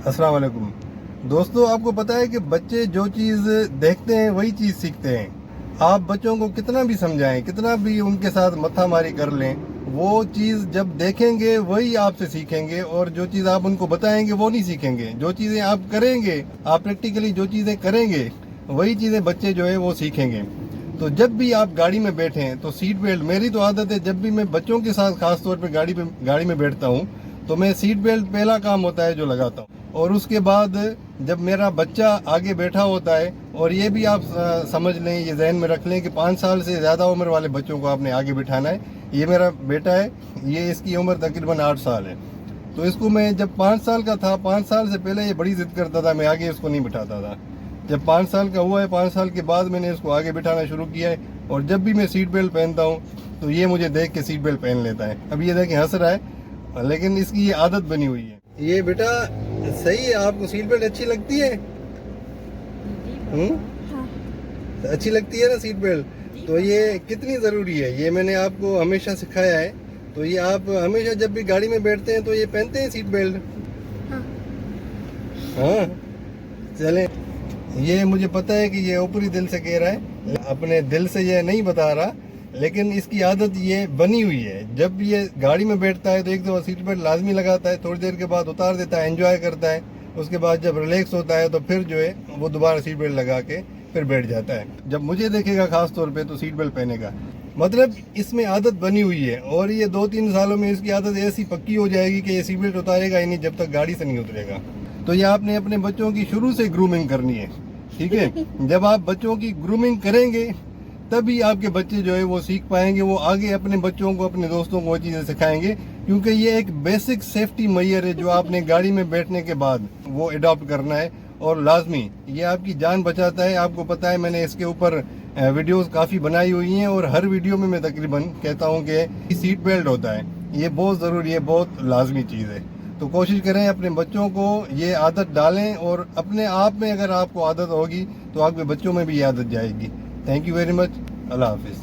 السلام علیکم دوستو، آپ کو پتا ہے کہ بچے جو چیز دیکھتے ہیں وہی چیز سیکھتے ہیں. آپ بچوں کو کتنا بھی سمجھائیں، کتنا بھی ان کے ساتھ متھا ماری کر لیں، وہ چیز جب دیکھیں گے وہی آپ سے سیکھیں گے، اور جو چیز آپ ان کو بتائیں گے وہ نہیں سیکھیں گے. جو چیزیں آپ کریں گے، آپ پریکٹیکلی جو چیزیں کریں گے وہی چیزیں بچے جو ہے وہ سیکھیں گے. تو جب بھی آپ گاڑی میں بیٹھیں تو سیٹ بیلٹ، میری تو عادت ہے جب بھی میں بچوں کے ساتھ خاص طور پہ گاڑی میں بیٹھتا ہوں تو میں سیٹ بیلٹ پہلا کام ہوتا ہے جو لگاتا ہوں. اور اس کے بعد جب میرا بچہ آگے بیٹھا ہوتا ہے، اور یہ بھی آپ سمجھ لیں، یہ ذہن میں رکھ لیں کہ 5 سال سے زیادہ عمر والے بچوں کو آپ نے آگے بٹھانا ہے. یہ میرا بیٹا ہے، یہ اس کی عمر تقریباً 8 سال ہے. تو اس کو میں جب 5 سال کا تھا، 5 سال سے پہلے یہ بڑی ضد کرتا تھا، میں آگے اس کو نہیں بٹھاتا تھا. جب 5 سال کا ہوا ہے، 5 سال کے بعد میں نے اس کو آگے بٹھانا شروع کیا ہے، اور جب بھی میں سیٹ بیلٹ پہنتا ہوں تو یہ مجھے دیکھ کے سیٹ بیلٹ پہن لیتا ہے. اب یہ دیکھیں ہنس رہا ہے، لیکن اس کی یہ عادت بنی ہوئی ہے. یہ بیٹا صحیح ہے، آپ کو سیٹ بیلٹ اچھی لگتی ہے؟ اچھی لگتی ہے نا سیٹ بیلٹ؟ تو یہ کتنی ضروری ہے، یہ میں نے آپ کو ہمیشہ سکھایا ہے. تو یہ آپ ہمیشہ جب بھی گاڑی میں بیٹھتے ہیں تو یہ پہنتے ہیں سیٹ بیلٹ؟ ہاں چلیں، یہ مجھے پتا ہے کہ یہ اوپری دل سے کہہ رہا ہے، اپنے دل سے یہ نہیں بتا رہا، لیکن اس کی عادت یہ بنی ہوئی ہے. جب یہ گاڑی میں بیٹھتا ہے تو ایک دفعہ سیٹ بیلٹ لازمی لگاتا ہے، تھوڑی دیر کے بعد اتار دیتا ہے، انجوائے کرتا ہے. اس کے بعد جب ریلیکس ہوتا ہے تو پھر جو ہے وہ دوبارہ سیٹ بیلٹ لگا کے پھر بیٹھ جاتا ہے. جب مجھے دیکھے گا خاص طور پہ تو سیٹ بیلٹ پہنے گا. مطلب اس میں عادت بنی ہوئی ہے، اور یہ 2-3 سالوں میں اس کی عادت ایسی پکی ہو جائے گی کہ یہ سیٹ بیلٹ اتارے گا ہی نہیں جب تک گاڑی سے نہیں اترے گا. تو یہ آپ نے اپنے بچوں کی شروع سے گرومنگ کرنی ہے، ٹھیک ہے؟ جب آپ بچوں کی گرومنگ کریں گے تبھی آپ کے بچے جو ہے وہ سیکھ پائیں گے، وہ آگے اپنے بچوں کو، اپنے دوستوں کو وہ چیزیں سکھائیں گے. کیونکہ یہ ایک بیسک سیفٹی معیار ہے جو آپ نے گاڑی میں بیٹھنے کے بعد وہ اڈاپٹ کرنا ہے، اور لازمی یہ آپ کی جان بچاتا ہے. آپ کو پتا ہے میں نے اس کے اوپر ویڈیوز کافی بنائی ہوئی ہیں، اور ہر ویڈیو میں تقریباً کہتا ہوں کہ سیٹ بیلٹ ہوتا ہے، یہ بہت ضروری ہے، بہت لازمی چیز ہے. تو کوشش کریں اپنے بچوں کو یہ عادت ڈالیں، اور اپنے آپ میں اگر آپ کو عادت ہوگی تو آپ کے بچوں میں بھی یہ عادت جائے گی. Thank you very much. اللہ حافظ.